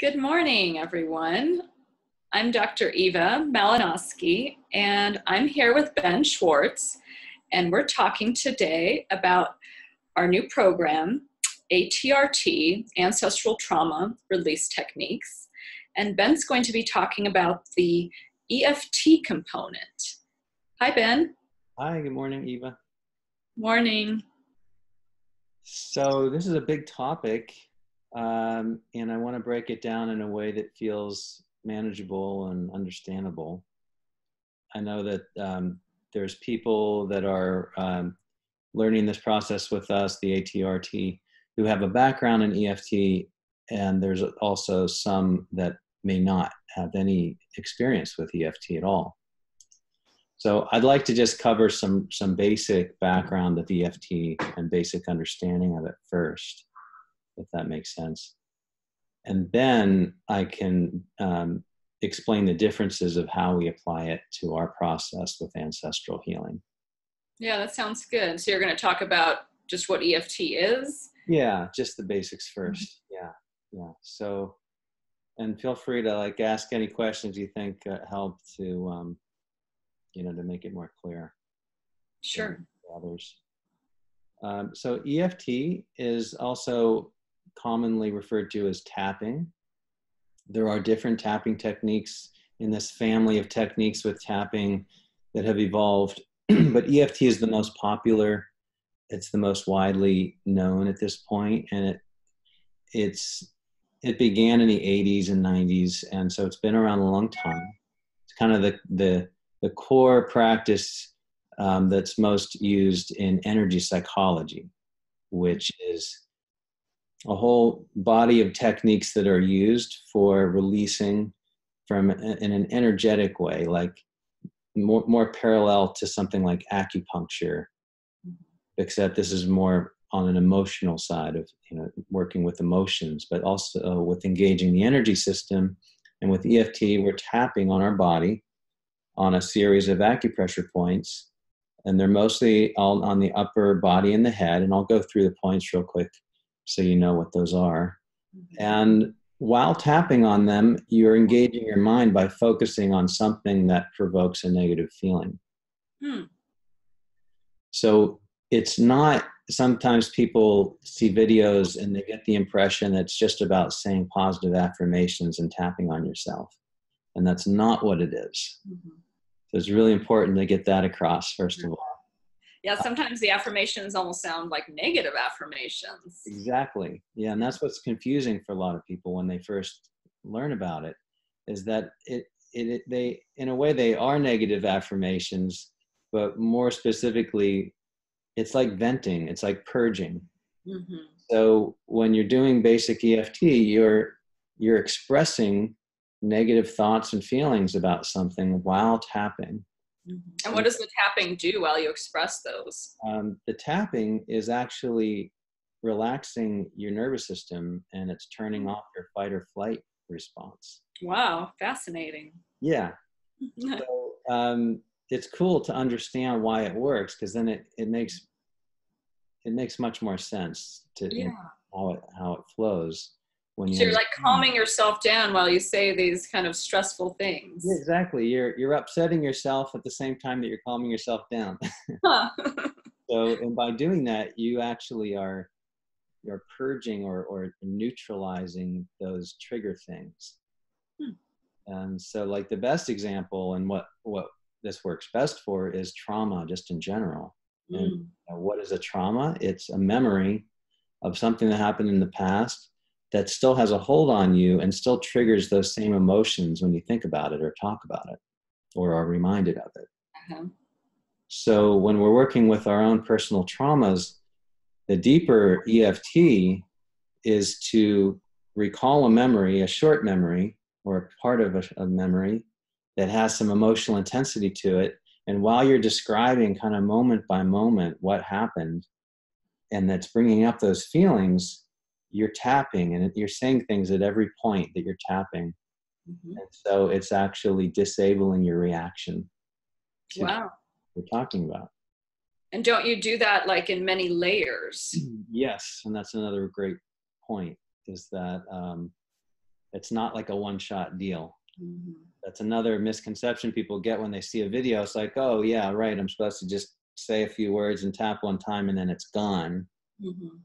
Good morning, everyone. I'm Dr. Eva Malinowski, and I'm here with Ben Schwartz, and we're talking today about our new program, ATRT, Ancestral Trauma Release Techniques. And Ben's going to be talking about the EFT component. Hi, Ben. Hi, good morning, Eva. Morning. So this is a big topic, and I want to break it down in a way that feels manageable and understandable. I know that there's people that are learning this process with us, the ATRT, who have a background in EFT, and there's also some that may not have any experience with EFT at all. So I'd like to just cover some basic background of EFT and basic understanding of it first, if that makes sense. And then I can explain the differences of how we apply it to our process with ancestral healing. Yeah, that sounds good. So you're going to talk about just what EFT is? Yeah, just the basics first. Yeah. So, and feel free to ask any questions you think help to to make it more clear. Sure. To others. So EFT is also commonly referred to as tapping. There are different tapping techniques in this family of techniques with tapping that have evolved, but EFT is the most popular. It's the most widely known at this point, and it began in the 80s and 90s, and so it's been around a long time. It's kind of the core practice that's most used in energy psychology, which is a whole body of techniques that are used for releasing from in an energetic way, like more parallel to something like acupuncture, except this is more on an emotional side of working with emotions, but also with engaging the energy system. And with EFT, we're tapping on our body on a series of acupressure points, and they're mostly all on the upper body and the head, and I'll go through the points real quick so you know what those are. And while tapping on them, you're engaging your mind by focusing on something that provokes a negative feeling. So it's not, sometimes people see videos and they get the impression that it's just about saying positive affirmations and tapping on yourself, and that's not what it is. So it's really important to get that across, first of all. Yeah, sometimes the affirmations almost sound like negative affirmations. Exactly. Yeah, and that's what's confusing for a lot of people when they first learn about it, is that they, in a way, they are negative affirmations, but more specifically, it's like venting, it's like purging. So when you're doing basic EFT, you're expressing negative thoughts and feelings about something while tapping. And what does the tapping do while you express those? The tapping is actually relaxing your nervous system, and it's turning off your fight or flight response. Wow, fascinating. Yeah. So it's cool to understand why it works, because then it makes much more sense to how it flows. So you're like calming yourself down while you say these kind of stressful things. Yeah, exactly. You're upsetting yourself at the same time that you're calming yourself down. So, and by doing that, you actually you're purging or neutralizing those trigger things. And so, like, the best example and what this works best for is trauma, just in general. And what is a trauma? It's a memory of something that happened in the past that still has a hold on you and still triggers those same emotions when you think about it or talk about it or are reminded of it. So when we're working with our own personal traumas, the deeper EFT is to recall a memory, a short memory, or a part of a memory that has some emotional intensity to it. And while you're describing kind of moment by moment what happened, and that's bringing up those feelings, you're tapping, and you're saying things at every point that you're tapping. And so it's actually disabling your reaction to what we're talking about. And don't you do that like in many layers? Yes, and that's another great point, is that It's not like a one-shot deal. Mm-hmm. That's another misconception people get when they see a video. It's like, oh yeah, right, I'm supposed to just say a few words and tap one time and then it's gone. Mm-hmm.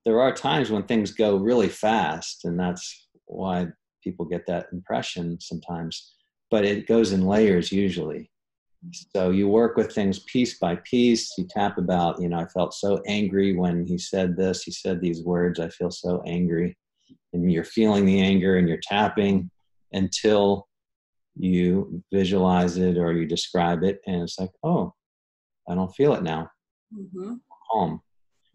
There are times when things go really fast, and that's why people get that impression sometimes, but it goes in layers usually. So you work with things piece by piece. You tap about, I felt so angry when he said this, he said these words, I feel so angry. And you're feeling the anger and you're tapping until you visualize it or you describe it. And it's like, oh, I don't feel it now. Mm-hmm. Calm.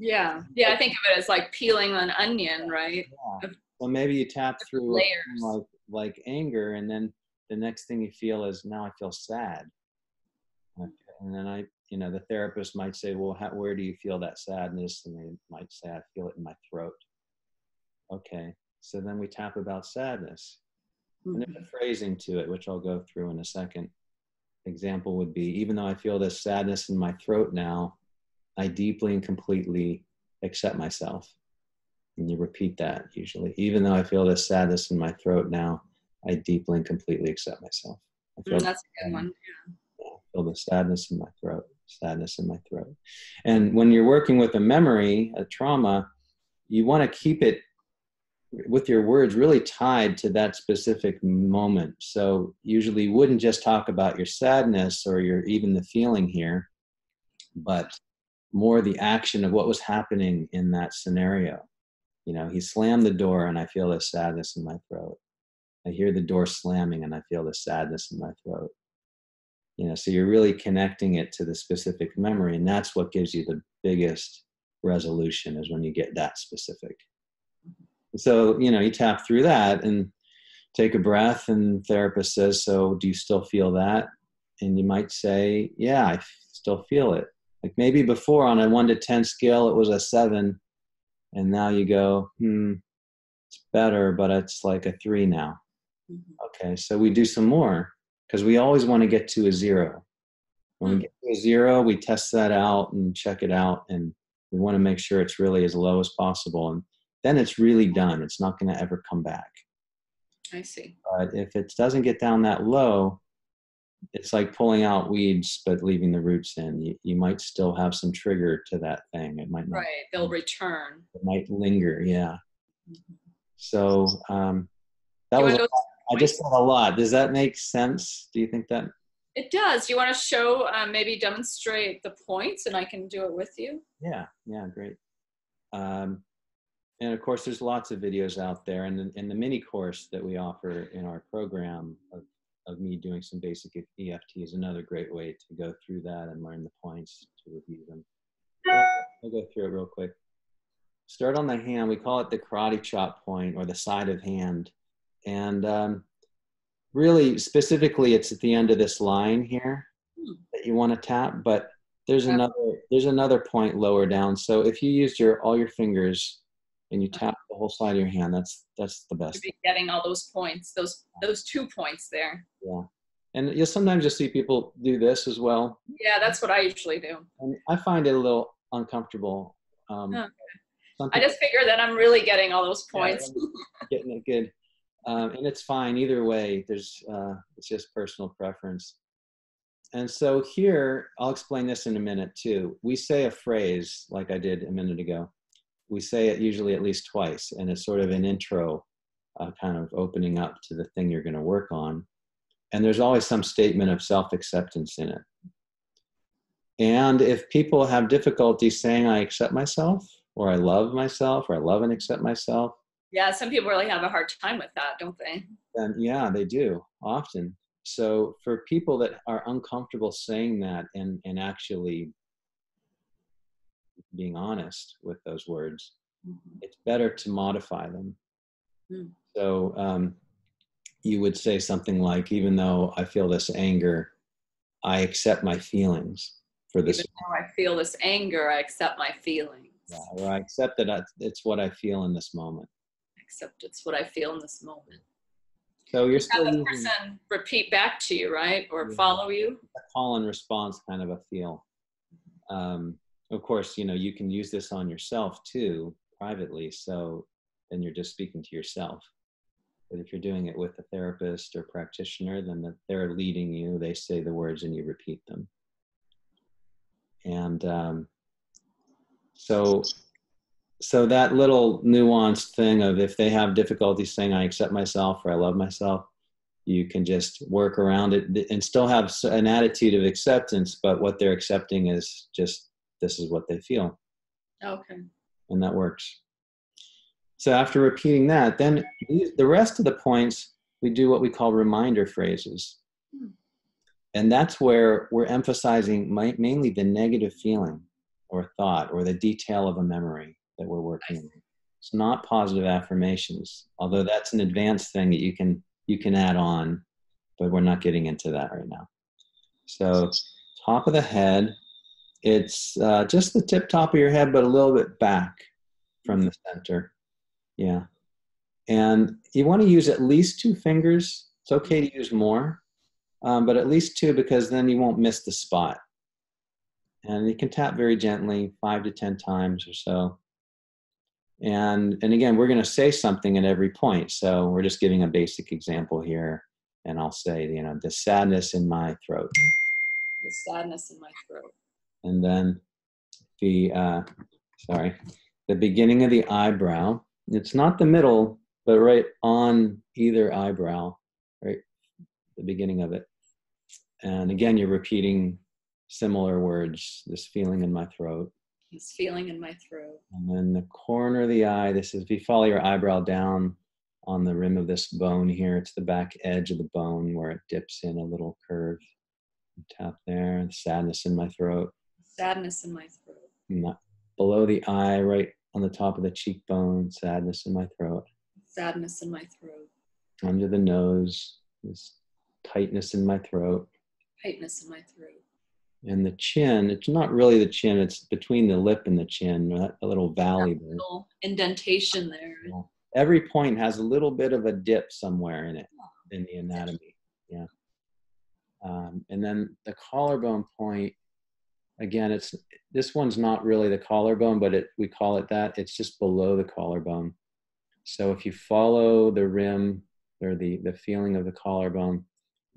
Yeah. Yeah. I think of it as like peeling an onion, right? Yeah. Well, maybe you tap through layers. like anger, and then the next thing you feel is, now I feel sad. And then the therapist might say, well, where do you feel that sadness? And they might say, I feel it in my throat. Okay. So then we tap about sadness. Mm-hmm. And there's a phrasing to it, which I'll go through in a second. Example would be, even though I feel this sadness in my throat now, I deeply and completely accept myself. And you repeat that usually. Even though I feel this sadness in my throat now, I deeply and completely accept myself. I feel that's a good one. Yeah. I feel the sadness in my throat, sadness in my throat. And when you're working with a memory, a trauma, you want to keep it with your words really tied to that specific moment. So usually you wouldn't just talk about your sadness or even the feeling here, but more the action of what was happening in that scenario. He slammed the door and I feel this sadness in my throat. I hear the door slamming and I feel the sadness in my throat. So you're really connecting it to the specific memory, and that's what gives you the biggest resolution, is when you get that specific. So, you tap through that and take a breath, and the therapist says, so do you still feel that? And you might say, yeah, I still feel it. Like maybe before on a 1 to 10 scale, it was a 7. And now you go, it's better, but it's like a 3 now. Mm-hmm. Okay, so we do some more, because we always want to get to a 0. When we get to a 0, we test that out and check it out. And we want to make sure it's really as low as possible. And then it's really done. It's not going to ever come back. I see. But if it doesn't get down that low, it's like pulling out weeds but leaving the roots in. You might still have some trigger to that thing. It might not. Right. They'll return. It might linger. Yeah. Mm-hmm. So I just said a lot. Does that make sense? Do you think that? It does. Do you want to show, maybe demonstrate the points, and I can do it with you? Yeah, great. And of course, there's lots of videos out there, and in the mini course that we offer in our program of me doing some basic EFT is another great way to go through that and learn the points to review them. I'll go through it real quick. Start on the hand. We call it the karate chop point, or the side of hand. And really specifically, it's at the end of this line here that you want to tap, but there's another point lower down. So if you used all your fingers and you tap the whole side of your hand, that's the best. You'll be getting all those points, those 2 points there. Yeah. And sometimes you'll see people do this as well. Yeah, that's what I usually do. And I find it a little uncomfortable. Okay. I just figure that I'm really getting all those points. Yeah, getting it good. And it's fine either way. It's just personal preference. And so here, I'll explain this in a minute too. We say a phrase like I did a minute ago. We say it usually at least twice, and it's sort of an intro, kind of opening up to the thing you're going to work on. And there's always some statement of self-acceptance in it. And if people have difficulty saying I accept myself, or I love myself, or I love and accept myself. Yeah, some people really have a hard time with that, don't they? And yeah, they do often. So for people that are uncomfortable saying that and actually being honest with those words, it's better to modify them. So you would say something like, even though I feel this anger, I accept my feelings for this. Even though I feel this anger, I accept my feelings. Yeah, or I accept that it's what I feel in this moment. Except it's what I feel in this moment. So you're still using the person repeat back to you, right? Or follow you? A call and response kind of a feel. Of course, you can use this on yourself too, privately. So then you're just speaking to yourself. But if you're doing it with a therapist or practitioner, then they're leading you. They say the words and you repeat them. And so that little nuanced thing of if they have difficulty saying I accept myself or I love myself, you can just work around it and still have an attitude of acceptance, but what they're accepting is just this is what they feel. Okay. And that works. So after repeating that, then the rest of the points, we do what we call reminder phrases. And that's where we're emphasizing mainly the negative feeling or thought or the detail of a memory that we're working on. It's not positive affirmations, although that's an advanced thing that you can add on, but we're not getting into that right now. So top of the head, it's just the tip top of your head, but a little bit back from the center. Yeah. And you want to use at least 2 fingers. It's okay to use more, but at least 2, because then you won't miss the spot. And you can tap very gently 5 to 10 times or so. And again, we're going to say something at every point. So we're just giving a basic example here. And I'll say, the sadness in my throat. The sadness in my throat. And then the beginning of the eyebrow. It's not the middle, but right on either eyebrow, right? The beginning of it. And again, you're repeating similar words, this feeling in my throat. This feeling in my throat. And then the corner of the eye, this is, if you follow your eyebrow down on the rim of this bone here, it's the back edge of the bone where it dips in a little curve. Tap there, sadness in my throat. Sadness in my throat. And below the eye, right on the top of the cheekbone, sadness in my throat. Sadness in my throat. Under the nose, this tightness in my throat. Tightness in my throat. And the chin, it's not really the chin, it's between the lip and the chin, that little valley there. Little indentation there. Yeah. Every point has a little bit of a dip somewhere in it, in the anatomy. Yeah. And then the collarbone point, again, this one's not really the collarbone, but we call it that. It's just below the collarbone. So if you follow the rim or the feeling of the collarbone,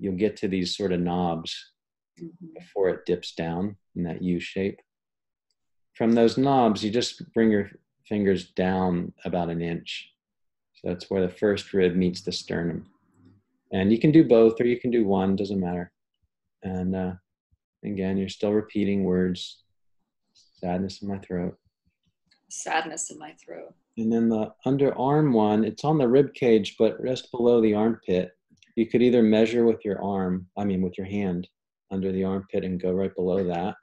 you'll get to these sort of knobs before it dips down in that U shape. From those knobs, you just bring your fingers down about 1 inch. So that's where the first rib meets the sternum. And you can do both or you can do one, doesn't matter. And again, you're still repeating words. Sadness in my throat. Sadness in my throat. And then the underarm one, it's on the rib cage, but just below the armpit. You could either measure with your hand under the armpit and go right below that.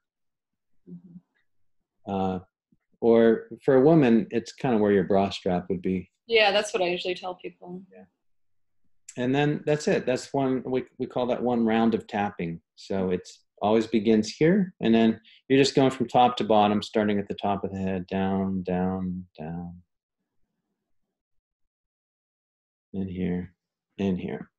Or for a woman, it's kind of where your bra strap would be. Yeah, that's what I usually tell people. Yeah. And then that's it. That's one, we call that one round of tapping. So it's always begins here. And then you're just going from top to bottom, starting at the top of the head, down, down, down. In here, in here.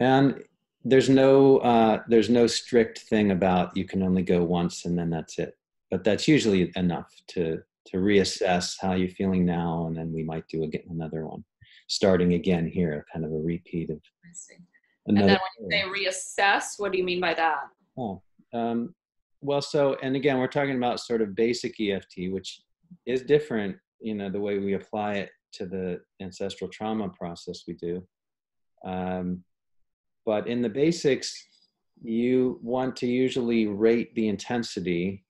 And there's no strict thing about you can only go once and then that's it. But that's usually enough to reassess how you're feeling now, and then we might do another one, starting again here, kind of a repeat of. I see. And then when you say reassess, what do you mean by that? Well, so, and again, we're talking about sort of basic EFT, which is different, the way we apply it to the ancestral trauma process we do. But in the basics, you want to usually rate the intensity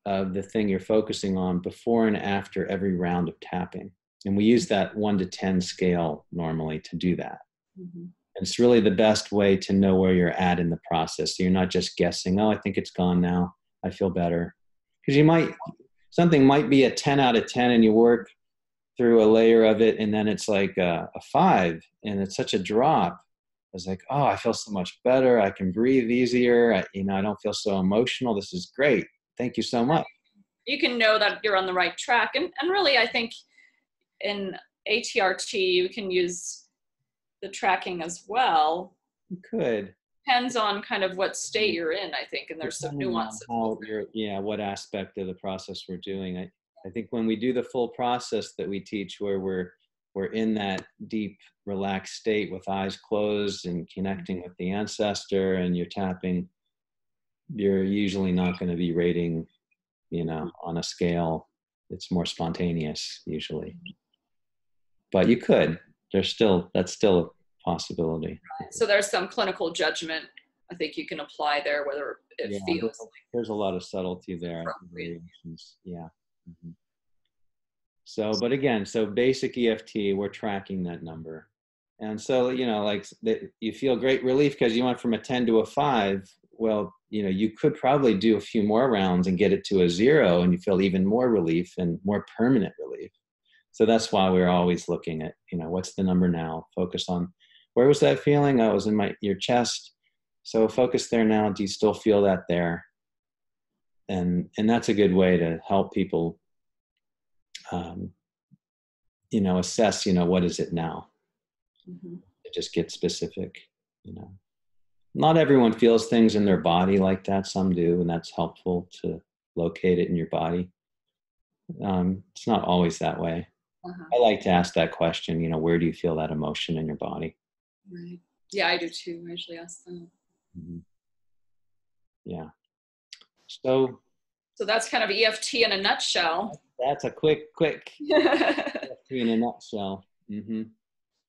of the thing you're focusing on before and after every round of tapping. And we use that 1 to 10 scale normally to do that. Mm-hmm. It's really the best way to know where you're at in the process. So you're not just guessing, oh, I think it's gone now, I feel better. Because something might be a 10 out of 10 and you work through a layer of it and then it's like a 5 and it's such a drop. It's like, oh, I feel so much better. I can breathe easier. I don't feel so emotional. This is great. Thank you so much. You can know that you're on the right track. And really, I think in ATRT, you can use the tracking as well. You could. Depends on kind of what state you're in, I think. And there's some nuances. What aspect of the process we're doing. I think when we do the full process that we teach, where we're we're in that deep, relaxed state with eyes closed and connecting with the ancestor, and you're tapping, you're usually not going to be rating, on a scale. It's more spontaneous usually. But you could. That's still a possibility. So there's some clinical judgment I think you can apply there, whether it feels there's a lot of subtlety there. Yeah. Mm-hmm. So, but again, so basic EFT, we're tracking that number. And so, you feel great relief because you went from a 10 to a 5. Well, you could probably do a few more rounds and get it to a 0, and you feel even more relief and more permanent relief. So that's why we're always looking at, what's the number now? Focus on, where was that feeling? Oh, it was in your chest. So focus there now. Do you still feel that there? And that's a good way to help people, assess, what is it now? Mm-hmm. Just get specific, Not everyone feels things in their body like that. Some do, and that's helpful to locate it in your body. It's not always that way. Uh-huh. I like to ask that question, where do you feel that emotion in your body? Right. Yeah, I do too. I usually ask that. Mm-hmm. Yeah. So that's kind of EFT in a nutshell. That's a quick EFT in a nutshell. Mm-hmm.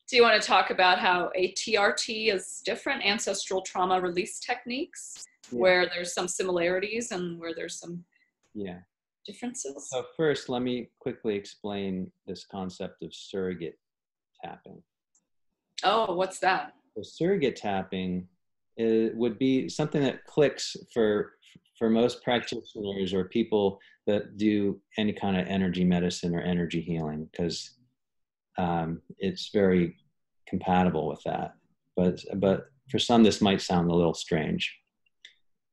Do you want to talk about how ATRT is different, Ancestral Trauma Release Techniques, where there's some similarities and where there's some differences? So first, let me quickly explain this concept of surrogate tapping. Oh, what's that? So surrogate tapping would be something that clicks for most practitioners or people that do any kind of energy medicine or energy healing, because it's very compatible with that. But for some, this might sound a little strange.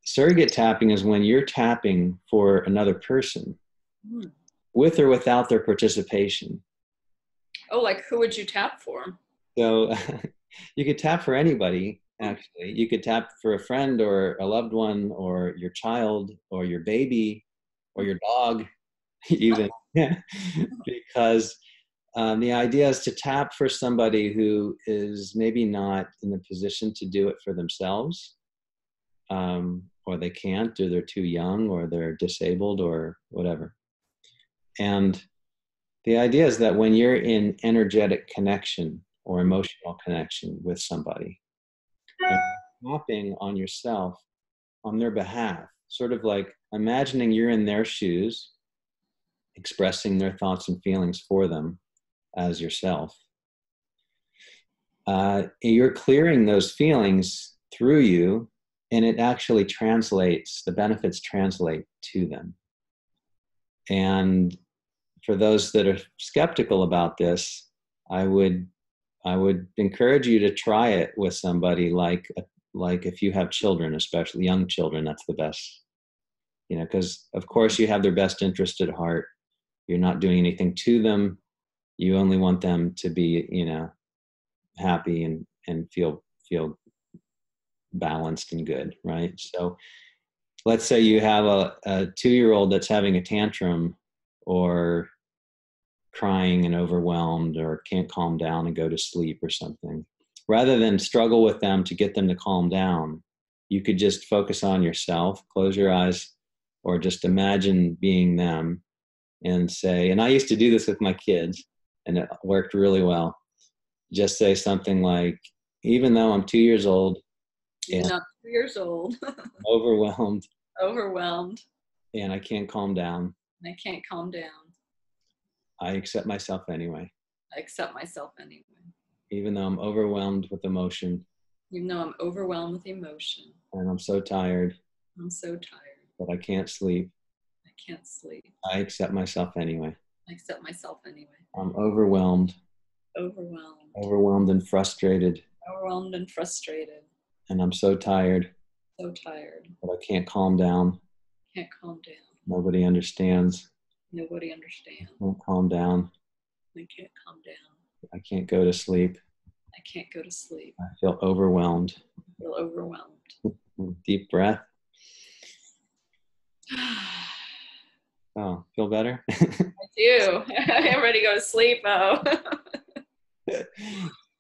Surrogate tapping is when you're tapping for another person with or without their participation. Oh, like who would you tap for? So you could tap for anybody, actually. You could tap for a friend or a loved one or your child or your baby or your dog even. Because the idea is to tap for somebody who is maybe not in the position to do it for themselves, or they can't, or they're too young, or they're disabled, or whatever. And the idea is that when you're in energetic connection or emotional connection with somebody, you're tapping on yourself on their behalf, sort of like imagining you're in their shoes, expressing their thoughts and feelings for them as yourself. You're clearing those feelings through you, and it actually translates, the benefits translate to them. And for those that are skeptical about this, I would encourage you to try it with somebody, like if you have children, especially young children, that's the best, because of course you have their best interest at heart. You're not doing anything to them. You only want them to be, happy and feel balanced and good, right? So let's say you have a 2-year-old that's having a tantrum or crying and overwhelmed or can't calm down and go to sleep or something. Rather than struggle with them to get them to calm down, you could just focus on yourself, close your eyes, or just imagine being them and say, and I used to do this with my kids, and it worked really well. Just say something like, even though I'm 2 years old, and I'm 2 years old, overwhelmed, and I can't calm down. I accept myself anyway. Even though I'm overwhelmed with emotion. And I'm so tired. But I can't sleep. I accept myself anyway. I'm overwhelmed. Overwhelmed and frustrated. And I'm so tired. But I can't calm down. Nobody understands. I can't calm down. I can't go to sleep. I feel overwhelmed. Deep breath. Oh, feel better? I do. I'm ready to go to sleep. Oh.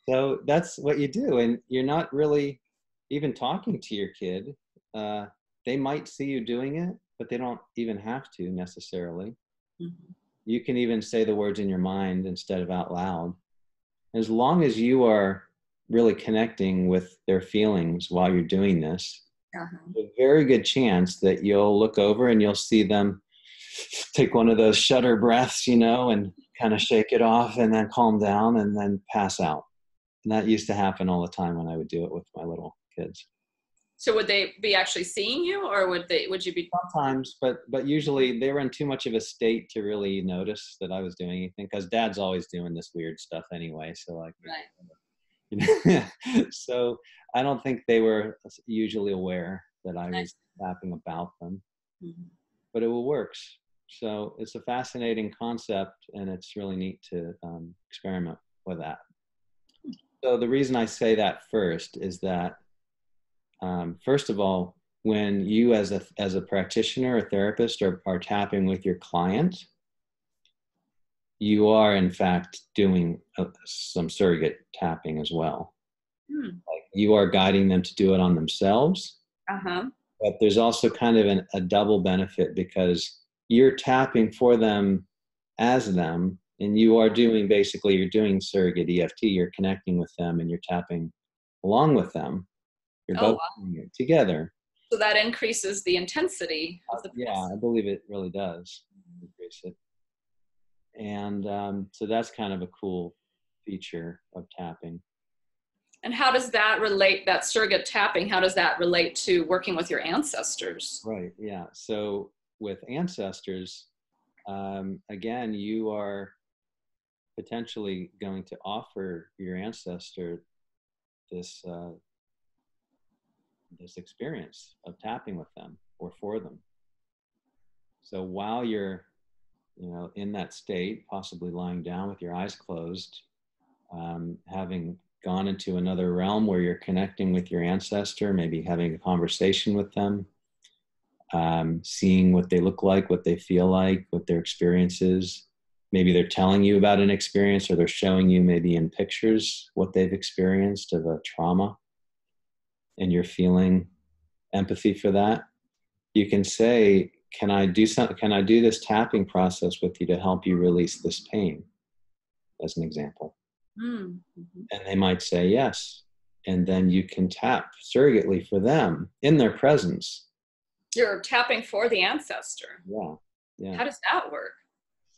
So that's what you do. And you're not really even talking to your kid. They might see you doing it, but they don't even have to necessarily. Mm-hmm. You can even say the words in your mind instead of out loud. As long as you are really connecting with their feelings while you're doing this, a very good chance that you'll look over and you'll see them take one of those shudder breaths, and kind of shake it off and then calm down and then pass out. And that used to happen all the time when I would do it with my little kids. So would they be actually seeing you, or would you be? Sometimes, but usually they were in too much of a state to really notice that I was doing anything, because Dad's always doing this weird stuff anyway. So right. So I don't think they were usually aware that I was tapping about them, but it works. So it's a fascinating concept, and it's really neat to experiment with that. So the reason I say that first is that, first of all, when you as a practitioner or therapist are tapping with your client, you are in fact doing some surrogate tapping as well. Like you are guiding them to do it on themselves. But there's also kind of a double benefit, because you're tapping for them as them, and you're doing surrogate EFT. You're connecting with them and you're tapping along with them. You're both doing it together. So that increases the intensity of the process. Yeah, I believe it really does increase it. And so that's kind of a cool feature of tapping. And how does that relate, that surrogate tapping, how does that relate to working with your ancestors? Right, yeah. So with ancestors, again, you are potentially going to offer your ancestor this experience of tapping with them or for them. So while you're, in that state, possibly lying down with your eyes closed, having gone into another realm where you're connecting with your ancestor, maybe having a conversation with them, seeing what they look like, what they feel like, what their experience is. Maybe they're telling you about an experience, or they're showing you maybe in pictures what they've experienced of a trauma, and you're feeling empathy for that. You can say, can I do this tapping process with you to help you release this pain, as an example? And they might say yes. And then you can tap surrogately for them in their presence. You're tapping for the ancestor. Yeah. How does that work?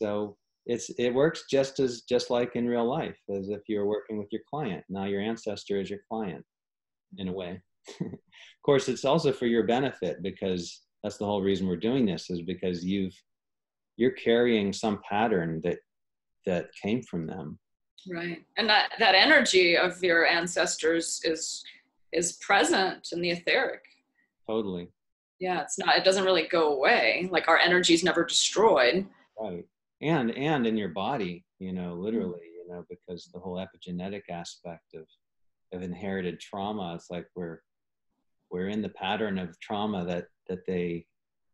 So it works just like in real life, as if you're working with your client. Now your ancestor is your client, in a way. Of course, it's also for your benefit, because that's the whole reason we're doing this, is because you're carrying some pattern that came from them. Right. And that energy of your ancestors is present in the etheric. Totally. Yeah, it doesn't really go away. Like our energy is never destroyed. Right. And in your body, literally, because the whole epigenetic aspect of inherited trauma, it's like we're in the pattern of trauma that they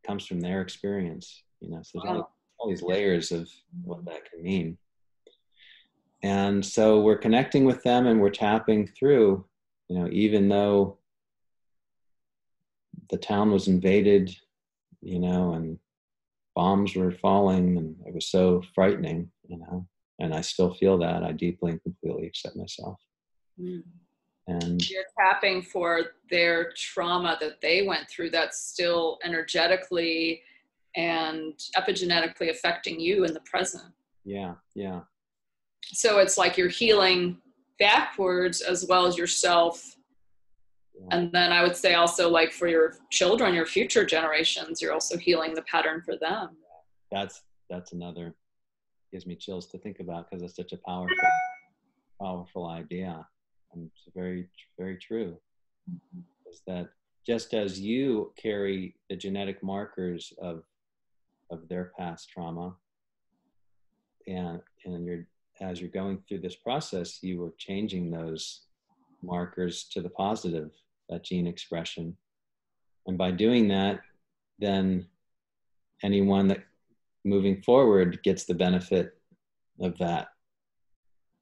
comes from their experience, so there's all these layers of what that can mean. And so we're connecting with them and we're tapping through, even though the town was invaded, and bombs were falling, and it was so frightening, and I still feel that. I deeply and completely accept myself. And you're tapping for their trauma that they went through, that's still energetically and epigenetically affecting you in the present. Yeah. So it's like you're healing backwards as well as yourself. And then I would say also, like, for your children, your future generations, you're also healing the pattern for them. That's another, gives me chills to think about, because it's such a powerful idea. And it's very, very true. Is that just as you carry the genetic markers of their past trauma, and as you're going through this process, you are changing those markers to the positive, that gene expression. And by doing that, then anyone that moving forward gets the benefit of that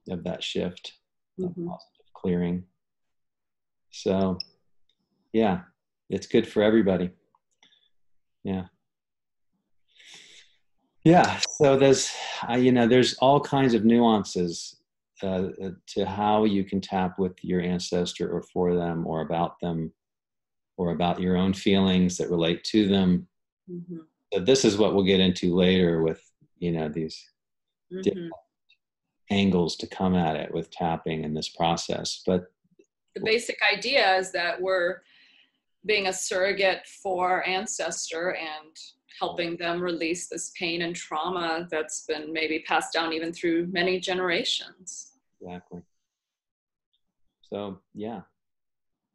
of that shift, of Mm-hmm. positive clearing. So yeah, it's good for everybody. Yeah. Yeah. So there's, there's all kinds of nuances to how you can tap with your ancestor or for them or about them or about your own feelings that relate to them. Mm-hmm. So this is what we'll get into later with, these different Mm-hmm. angles to come at it with tapping in this process. But The basic idea is that we're being a surrogate for our ancestor and helping them release this pain and trauma that's been maybe passed down even through many generations. exactly. So yeah.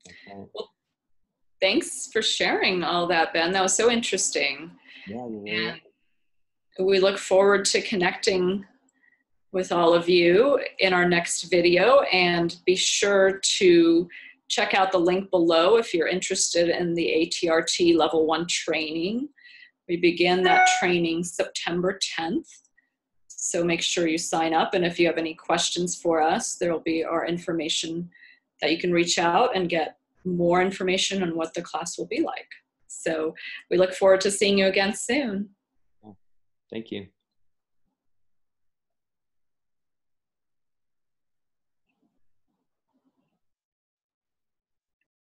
Okay. Well, thanks for sharing all that, Ben. That was so interesting. Yeah, you're very welcome. And we look forward to connecting with all of you in our next video, and be sure to check out the link below if you're interested in the ATRT Level 1 training. We begin that training September 10th. So make sure you sign up. And if you have any questions for us, there will be our information that you can reach out and get more information on what the class will be like. So we look forward to seeing you again soon. Thank you.